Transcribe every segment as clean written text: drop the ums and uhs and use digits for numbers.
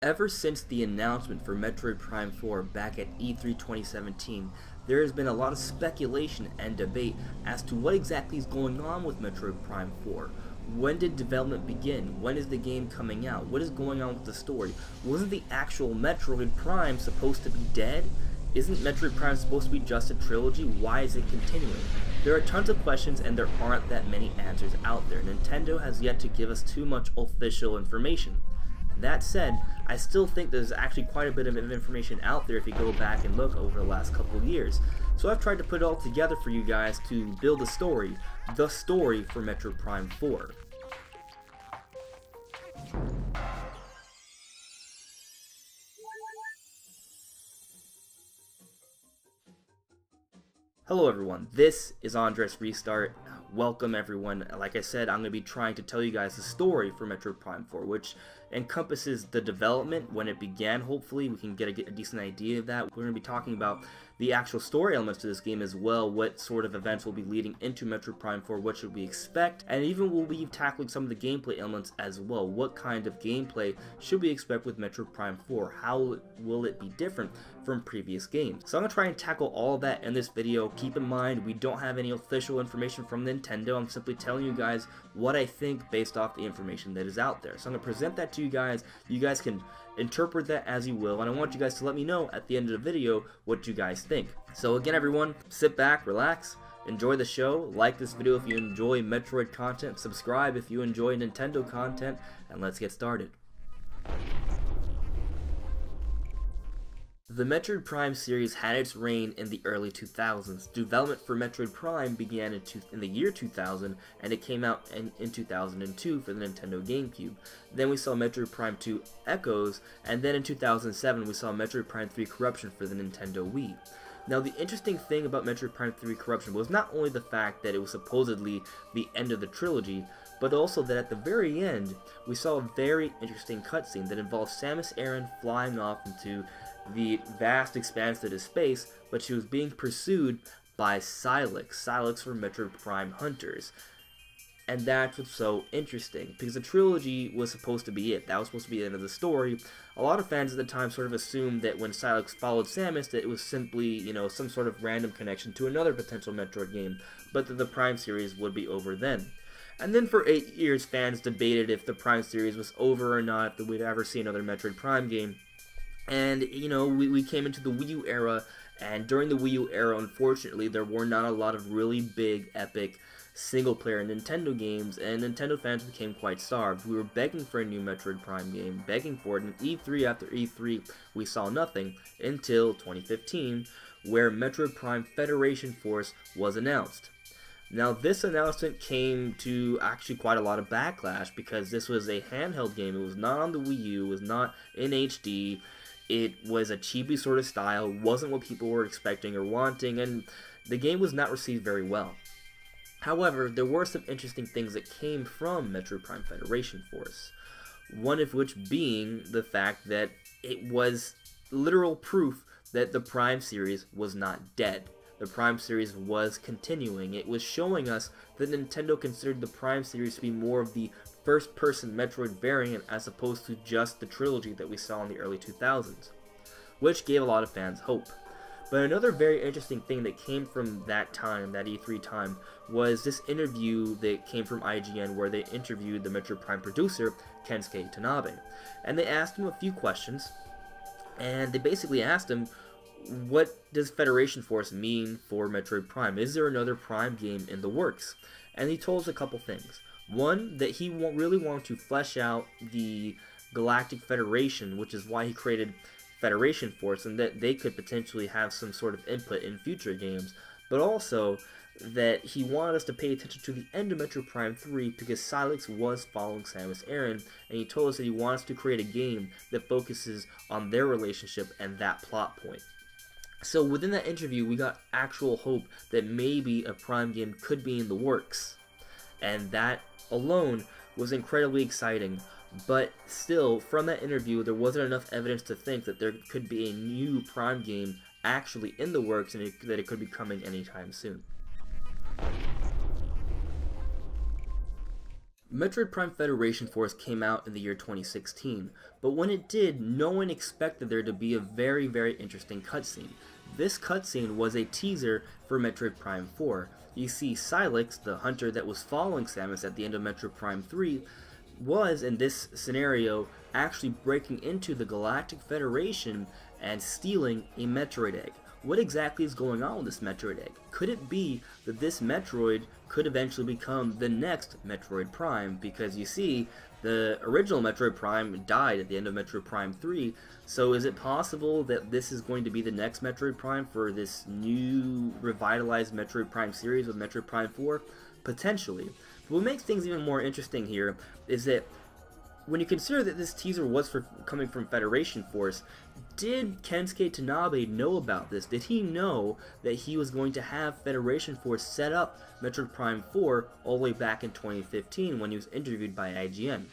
Ever since the announcement for Metroid Prime 4 back at E3 2017, there has been a lot of speculation and debate as to what exactly is going on with Metroid Prime 4. When did development begin? When is the game coming out? What is going on with the story? Wasn't the actual Metroid Prime supposed to be dead? Isn't Metroid Prime supposed to be just a trilogy? Why is it continuing? There are tons of questions and there aren't that many answers out there. Nintendo has yet to give us too much official information. That said, I still think there's actually quite a bit of information out there if you go back and look over the last couple of years. So I've tried to put it all together for you guys to build a story, the story for Metroid Prime 4. Hello everyone, this is AndresRestart. Welcome everyone. Like I said, I'm going to be trying to tell you guys the story for Metroid Prime 4, which encompasses the development, when it began. Hopefully we can get a decent idea of that. We're going to be talking about the actual story elements to this game as well, what sort of events will be leading into Metroid Prime 4, what should we expect, and even we'll be tackling some of the gameplay elements as well. What kind of gameplay should we expect with Metroid Prime 4? How will it be different from previous games? So I'm going to try and tackle all of that in this video. Keep in mind, we don't have any official information from Nintendo. I'm simply telling you guys what I think based off the information that is out there. So I'm going to present that to you guys. You guys can interpret that as you will, and I want you guys to let me know at the end of the video what you guys think. So again everyone, sit back, relax, enjoy the show, like this video if you enjoy Metroid content, subscribe if you enjoy Nintendo content, and let's get started. The Metroid Prime series had its reign in the early 2000s. Development for Metroid Prime began in the year 2000, and it came out in 2002 for the Nintendo GameCube. Then we saw Metroid Prime 2 Echoes, and then in 2007 we saw Metroid Prime 3 Corruption for the Nintendo Wii. Now the interesting thing about Metroid Prime 3 Corruption was not only the fact that it was supposedly the end of the trilogy, but also that at the very end we saw a very interesting cutscene that involved Samus Aran flying off into the vast expanse of space, but she was being pursued by Sylix from Metroid Prime Hunters. And that's what's so interesting, because the trilogy was supposed to be it. That was supposed to be the end of the story. A lot of fans at the time sort of assumed that when Sylix followed Samus, that it was simply, you know, some sort of random connection to another potential Metroid game, but that the Prime series would be over then. And then for 8 years, fans debated if the Prime series was over or not, if we'd ever see another Metroid Prime game. And, you know, we came into the Wii U era, and during the Wii U era, unfortunately, there were not a lot of really big, epic, single-player Nintendo games, and Nintendo fans became quite starved. We were begging for a new Metroid Prime game, begging for it, and E3 after E3, we saw nothing, until 2015, where Metroid Prime Federation Force was announced. Now, this announcement came to actually quite a lot of backlash, because this was a handheld game. It was not on the Wii U, it was not in HD, it was a chibi sort of style, wasn't what people were expecting or wanting, and the game was not received very well. However, there were some interesting things that came from Metroid Prime Federation Force, one of which being the fact that it was literal proof that the Prime series was not dead. The Prime series was continuing. It was showing us that Nintendo considered the Prime series to be more of the first-person Metroid variant as opposed to just the trilogy that we saw in the early 2000s, which gave a lot of fans hope. But another very interesting thing that came from that time, that E3 time, was this interview that came from IGN where they interviewed the Metroid Prime producer, Kensuke Tanabe. And they asked him a few questions, and they basically asked him, what does Federation Force mean for Metroid Prime? Is there another Prime game in the works? And he told us a couple things. One, that he really wanted to flesh out the Galactic Federation, which is why he created Federation Force, and that they could potentially have some sort of input in future games. But also, that he wanted us to pay attention to the end of Metroid Prime 3 because Sylix was following Samus Aran, and he told us that he wants to create a game that focuses on their relationship and that plot point. So within that interview, we got actual hope that maybe a Prime game could be in the works. And that alone was incredibly exciting. But still, from that interview, there wasn't enough evidence to think that there could be a new Prime game actually in the works and that it could be coming anytime soon. Metroid Prime Federation Force came out in the year 2016, but when it did, no one expected there to be a very, very interesting cutscene. This cutscene was a teaser for Metroid Prime 4. You see, Sylix, the hunter that was following Samus at the end of Metroid Prime 3, was, in this scenario, actually breaking into the Galactic Federation and stealing a Metroid egg. What exactly is going on with this Metroid egg? Could it be that this Metroid could eventually become the next Metroid Prime? Because you see, the original Metroid Prime died at the end of Metroid Prime 3, so is it possible that this is going to be the next Metroid Prime for this new revitalized Metroid Prime series with Metroid Prime 4? Potentially. But what makes things even more interesting here is that when you consider that this teaser was coming from Federation Force, did Kensuke Tanabe know about this? Did he know that he was going to have Federation Force set up Metroid Prime 4 all the way back in 2015 when he was interviewed by IGN?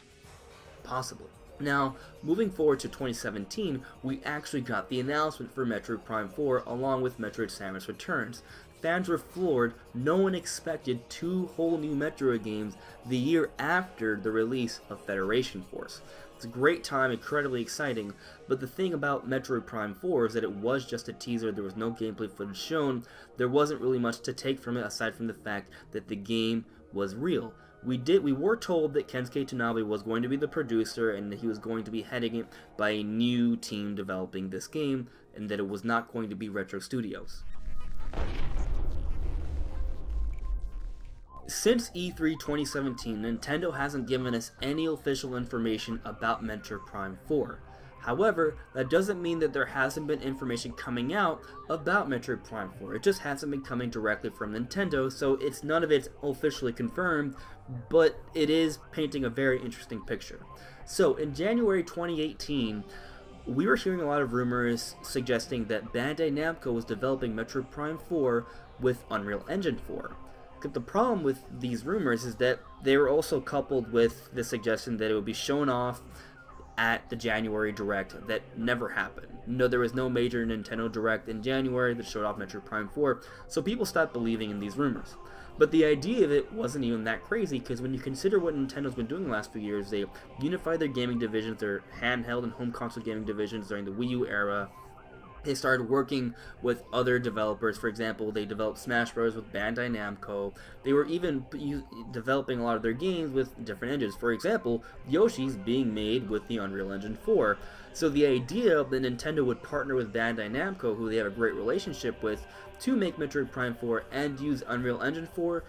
Possibly. Now, moving forward to 2017, we actually got the announcement for Metroid Prime 4 along with Metroid Samus Returns. Fans were floored. No one expected 2 whole new Metroid games the year after the release of Federation Force. It's a great time, incredibly exciting, but the thing about Metroid Prime 4 is that it was just a teaser. There was no gameplay footage shown. There wasn't really much to take from it aside from the fact that the game was real. We were told that Kensuke Tanabe was going to be the producer and that he was going to be heading it by a new team developing this game, and that it was not going to be Retro Studios. Since E3 2017, Nintendo hasn't given us any official information about Metroid Prime 4. However, that doesn't mean that there hasn't been information coming out about Metroid Prime 4. It just hasn't been coming directly from Nintendo, so none of it's officially confirmed, but it is painting a very interesting picture. So, in January 2018, we were hearing a lot of rumors suggesting that Bandai Namco was developing Metroid Prime 4 with Unreal Engine 4. The problem with these rumors is that they were also coupled with the suggestion that it would be shown off at the January Direct that never happened. No, there was no major Nintendo Direct in January that showed off Metroid Prime 4, so people stopped believing in these rumors. But the idea of it wasn't even that crazy, because when you consider what Nintendo's been doing the last few years, they unified their gaming divisions, their handheld and home console gaming divisions during the Wii U era. They started working with other developers. For example, they developed Smash Bros. With Bandai Namco. They were even developing a lot of their games with different engines. For example, Yoshi's being made with the Unreal Engine 4. So the idea that Nintendo would partner with Bandai Namco, who they have a great relationship with, to make Metroid Prime 4 and use Unreal Engine 4,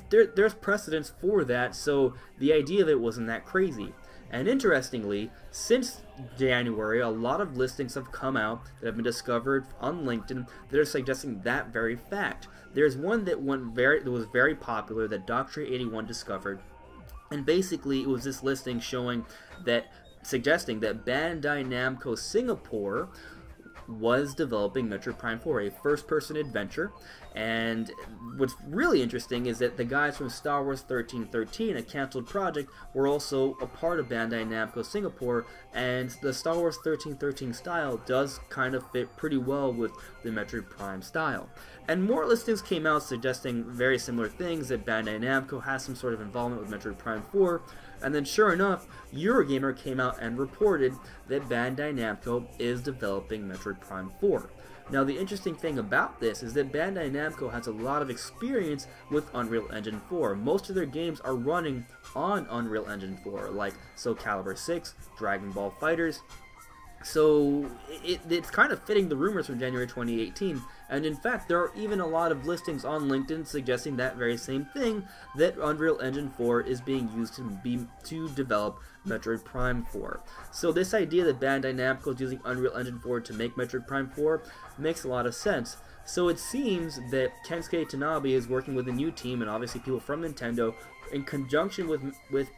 there's precedence for that, so the idea of it wasn't that crazy. And interestingly, since January, a lot of listings have come out that have been discovered on LinkedIn that are suggesting that very fact. There's one that was very popular that Dr.81 discovered, and basically it was this listing suggesting that Bandai Namco Singapore was developing Metroid Prime 4, a first-person adventure. And what's really interesting is that the guys from Star Wars 1313, a cancelled project, were also a part of Bandai Namco Singapore, and the Star Wars 1313 style does kind of fit pretty well with the Metroid Prime style. And more listings came out suggesting very similar things, that Bandai Namco has some sort of involvement with Metroid Prime 4, and then sure enough, Eurogamer came out and reported that Bandai Namco is developing Metroid Prime 4. Now, the interesting thing about this is that Bandai Namco has a lot of experience with Unreal Engine 4. Most of their games are running on Unreal Engine 4, like Soul Calibur 6, Dragon Ball FighterZ. So it's kind of fitting the rumors from January 2018, and in fact there are even a lot of listings on LinkedIn suggesting that very same thing, that Unreal Engine 4 is being used to develop Metroid Prime 4. So this idea that Bandai Namco is using Unreal Engine 4 to make Metroid Prime 4 makes a lot of sense. So it seems that Kensuke Tanabe is working with a new team, and obviously people from Nintendo, in conjunction with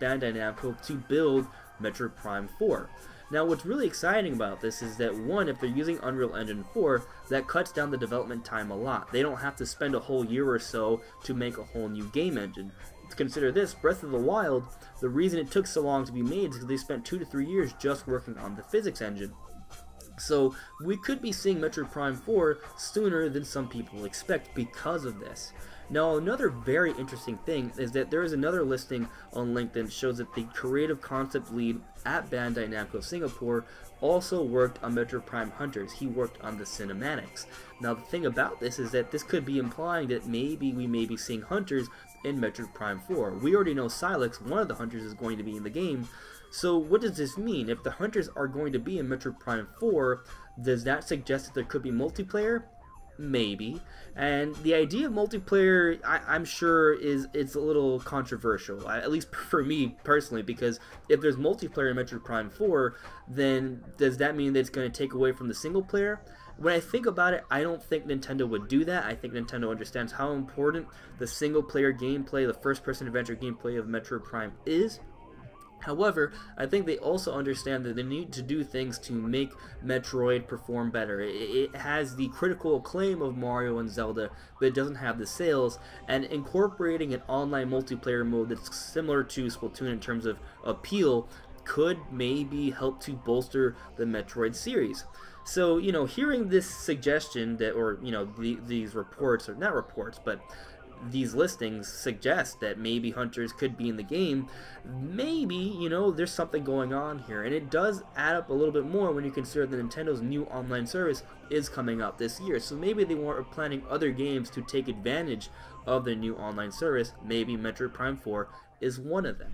Bandai Namco, to build Metroid Prime 4. Now, what's really exciting about this is that, one, if they're using Unreal Engine 4, that cuts down the development time a lot. They don't have to spend a whole year or so to make a whole new game engine. Consider this, Breath of the Wild, the reason it took so long to be made is because they spent 2 to 3 years just working on the physics engine. So we could be seeing Metroid Prime 4 sooner than some people expect because of this. Now, another very interesting thing is that there is another listing on LinkedIn that shows that the creative concept lead at Bandai Namco Singapore also worked on Metroid Prime Hunters. He worked on the cinematics. Now, the thing about this is that this could be implying that maybe we may be seeing Hunters in Metroid Prime 4. We already know Silex, one of the Hunters, is going to be in the game. So what does this mean? If the Hunters are going to be in Metroid Prime 4, does that suggest that there could be multiplayer? Maybe. And the idea of multiplayer, I'm sure, it's a little controversial, at least for me personally, because if there's multiplayer in Metroid Prime 4, then does that mean that it's going to take away from the single player? When I think about it, I don't think Nintendo would do that. I think Nintendo understands how important the single player gameplay, the first person adventure gameplay of Metroid Prime is. However, I think they also understand that they need to do things to make Metroid perform better. It has the critical acclaim of Mario and Zelda, but it doesn't have the sales, and incorporating an online multiplayer mode that's similar to Splatoon in terms of appeal could maybe help to bolster the Metroid series. So, you know, hearing this suggestion that, or, you know, these reports, or not reports, but these listings suggest that maybe Hunters could be in the game, maybe, you know, there's something going on here. And it does add up a little bit more when you consider that Nintendo's new online service is coming out this year. So maybe they were planning other games to take advantage of the new online service. Maybe Metroid Prime 4 is one of them.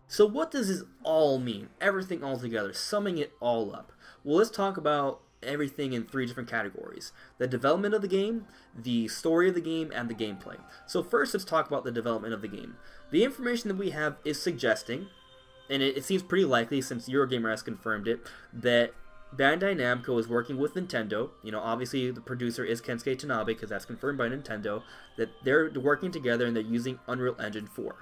So what does this all mean? Everything all together, summing it all up. Well, let's talk about everything in three different categories: the development of the game, the story of the game, and the gameplay. So first, let's talk about the development of the game. The information that we have is suggesting, and it seems pretty likely since Eurogamer has confirmed it, that Bandai Namco is working with Nintendo. You know, obviously the producer is Kensuke Tanabe, because that's confirmed by Nintendo, that they're working together and they're using Unreal Engine 4.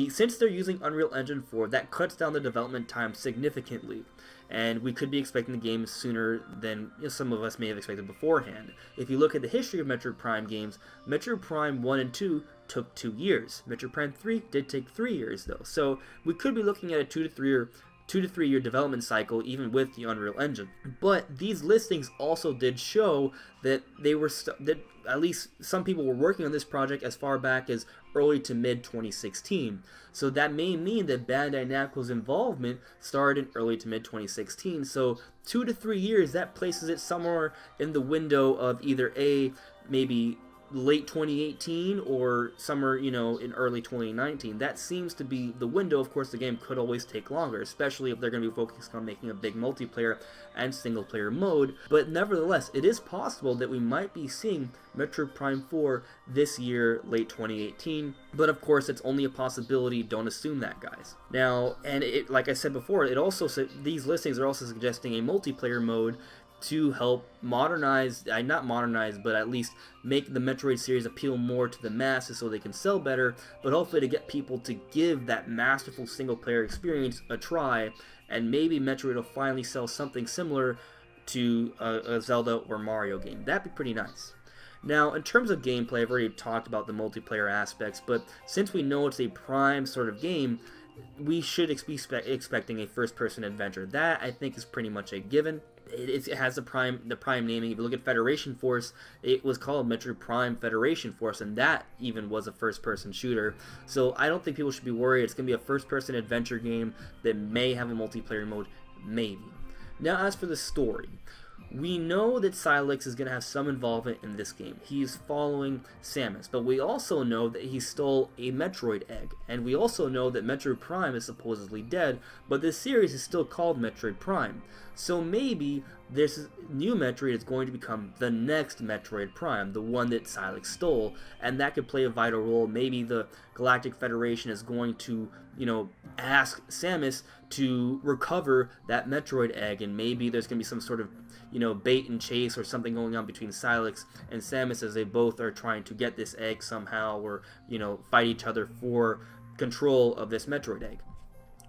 Since they're using Unreal Engine 4, that cuts down the development time significantly, and we could be expecting the game sooner than, you know, some of us may have expected beforehand. If you look at the history of Metroid Prime games, Metroid Prime 1 and 2 took 2 years. Metroid Prime 3 did take 3 years, though. So we could be looking at a 2 to 3 year development cycle, even with the Unreal Engine. But these listings also did show that that at least some people were working on this project as far back as early to mid 2016. So that may mean that Bandai Namco's involvement started in early to mid 2016. So 2 to 3 years, that places it somewhere in the window of either maybe late 2018 or somewhere, you know, in early 2019. That seems to be the window. Of course, the game could always take longer, especially if they're going to be focused on making a big multiplayer and single player mode. But nevertheless, it is possible that we might be seeing Metroid Prime 4 this year, late 2018. But of course, it's only a possibility. Don't assume that, guys. Now, and like I said before, it also these listings are also suggesting a multiplayer mode to help modernize, not modernize, but at least make the Metroid series appeal more to the masses so they can sell better, but hopefully to get people to give that masterful single-player experience a try, and maybe Metroid will finally sell something similar to a Zelda or Mario game. That'd be pretty nice. Now, in terms of gameplay, I've already talked about the multiplayer aspects, but since we know it's a Prime sort of game, we should be expecting a first-person adventure. That, I think, is pretty much a given. It has the prime naming. If you look at Federation Force, it was called Metroid Prime Federation Force, and that even was a first-person shooter. So I don't think people should be worried. It's going to be a first-person adventure game that may have a multiplayer mode, maybe. Now, as for the story, we know that Silex is going to have some involvement in this game. He's following Samus, but we also know that he stole a Metroid egg, and we also know that Metroid Prime is supposedly dead, but this series is still called Metroid Prime. So maybe this new Metroid is going to become the next Metroid Prime, the one that Silex stole, and that could play a vital role. Maybe the Galactic Federation is going to, you know, ask Samus to recover that Metroid egg, and maybe there's going to be some sort of, you know, bait and chase or something going on between Silex and Samus as they both are trying to get this egg somehow, or, you know, fight each other for control of this Metroid egg.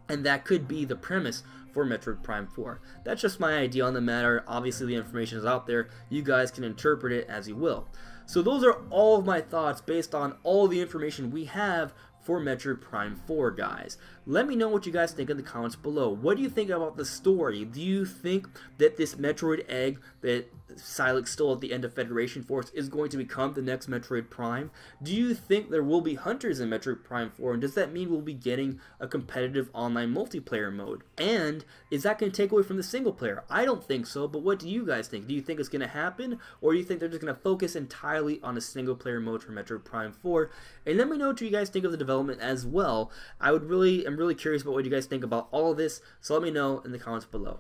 And that could be the premise for Metroid Prime 4. That's just my idea on the matter. Obviously, the information is out there. You guys can interpret it as you will. So those are all of my thoughts based on all the information we have for Metroid Prime 4, guys. Let me know what you guys think in the comments below. What do you think about the story? Do you think that this Metroid egg that Silex stole at the end of Federation Force is going to become the next Metroid Prime? Do you think there will be hunters in Metroid Prime 4, and does that mean we'll be getting a competitive online multiplayer mode? And is that going to take away from the single player? I don't think so, but what do you guys think? Do you think it's going to happen, or do you think they're just going to focus entirely on a single player mode for Metroid Prime 4? And let me know what you guys think of the development as well. I'm really curious about what you guys think about all of this, so let me know in the comments below.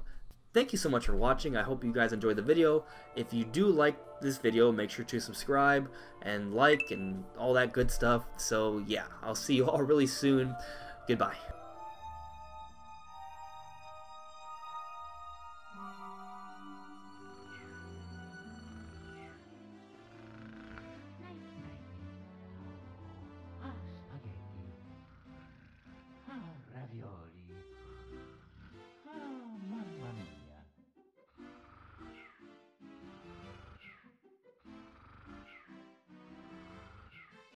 Thank you so much for watching. I hope you guys enjoyed the video. If you do like this video, make sure to subscribe and like and all that good stuff. So yeah, I'll see you all really soon. Goodbye.